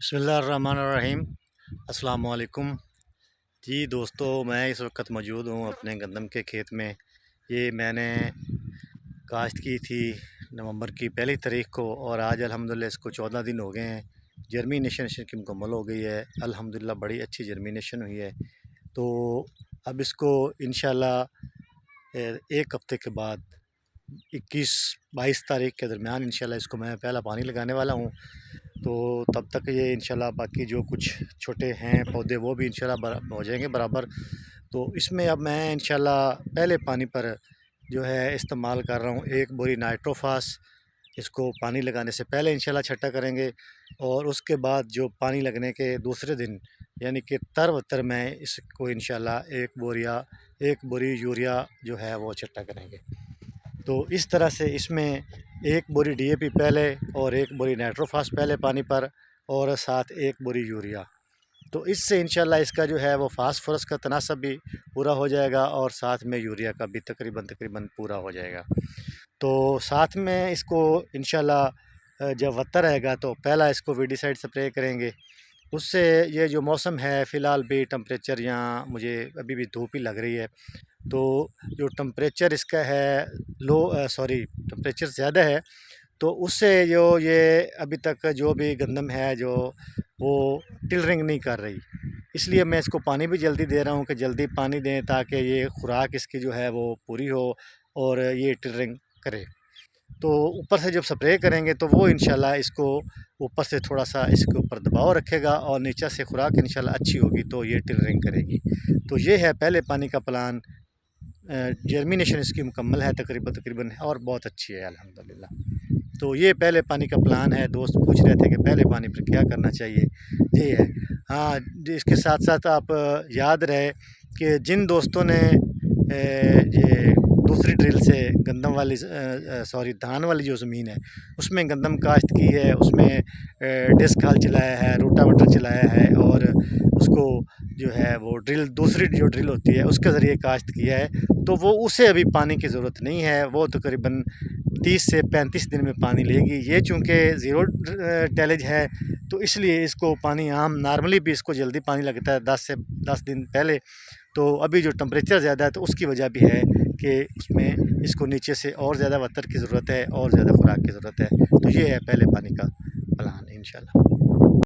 बिस्मिल्लाहिर्रहमानिर्रहीम। अस्सलाम वालेकुम। जी दोस्तों, मैं इस वक्त मौजूद हूँ अपने गंदम के खेत में। ये मैंने काश्त की थी नवंबर की पहली तारीख को और आज अल्हम्दुलिल्लाह इसको 14 दिन हो गए हैं। जर्मिनेशन इसकी मुकम्मल हो गई है अल्हम्दुलिल्लाह, बड़ी अच्छी जर्मिनेशन हुई है। तो अब इसको इंशाल्लाह एक हफ़्ते के बाद 21-22 तारीख के दरमियान इंशाल्लाह इसको मैं पहला पानी लगाने वाला हूँ। तो तब तक ये इंशाल्लाह बाकी जो कुछ छोटे हैं पौधे वो भी इंशाल्लाह हो जाएंगे बराबर। तो इसमें अब मैं इंशाल्लाह पहले पानी पर जो है इस्तेमाल कर रहा हूँ 1 बोरी नाइट्रोफास। इसको पानी लगाने से पहले इंशाल्लाह छट्टा करेंगे और उसके बाद जो पानी लगने के दूसरे दिन यानी कि तर मैं इसको इंशाल्लाह 1 बोरी यूरिया जो है वो छट्टा करेंगे। तो इस तरह से इसमें 1 बोरी डीएपी पहले और 1 बोरी नाइट्रोफास पहले पानी पर और साथ 1 बोरी यूरिया। तो इससे इंशाल्लाह इसका जो है वो फास्फोरस का तनासब भी पूरा हो जाएगा और साथ में यूरिया का भी तकरीबन पूरा हो जाएगा। तो साथ में इसको इंशाल्लाह जब वत्ता रहेगा तो पहला इसको वीडिसाइड स्प्रे करेंगे। उससे ये जो मौसम है फ़िलहाल भी टेम्परेचर यहाँ मुझे अभी भी धूप ही लग रही है, तो जो टेम्परेचर इसका है टेम्परेचर ज़्यादा है, तो उससे जो ये अभी तक जो भी गंदम है जो वो टिलरिंग नहीं कर रही। इसलिए मैं इसको पानी भी जल्दी दे रहा हूँ कि जल्दी पानी दें ताकि ये खुराक इसकी जो है वो पूरी हो और ये टिलरिंग करे। तो ऊपर से जब स्प्रे करेंगे तो वो इंशाल्लाह इसको ऊपर से थोड़ा सा इसके ऊपर दबाव रखेगा और नीचे से खुराक इंशाल्लाह अच्छी होगी तो ये टिलरिंग करेगी। तो ये है पहले पानी का प्लान। जर्मिनेशन इसकी मुकम्मल है तकरीबन और बहुत अच्छी है अल्हम्दुलिल्लाह। तो ये पहले पानी का प्लान है। दोस्त पूछ रहे थे कि पहले पानी पर क्या करना चाहिए, ये है। हाँ, इसके साथ साथ आप याद रहे कि जिन दोस्तों ने ये दूसरी ड्रिल से गंदम वाली धान वाली जो ज़मीन है उसमें गंदम काश्त की है, उसमें डिस्क हल चलाया है, रोटावेटर चलाया है और उसको जो है वो दूसरी जो ड्रिल होती है उसके ज़रिए काश्त किया है, तो वो उसे अभी पानी की ज़रूरत नहीं है। वो तकरीबन 30 से 35 दिन में पानी लेगी। ये चूँकि ज़ीरो टेलेज है तो इसलिए इसको पानी आम नॉर्मली भी इसको जल्दी पानी लगता है 10 दिन पहले। तो अभी जो टेम्परेचर ज़्यादा है तो उसकी वजह भी है कि उसमें इसको नीचे से और ज़्यादा वत्तर की ज़रूरत है और ज़्यादा खुराक की ज़रूरत है। तो ये है पहले पानी का प्लान इंशाल्लाह।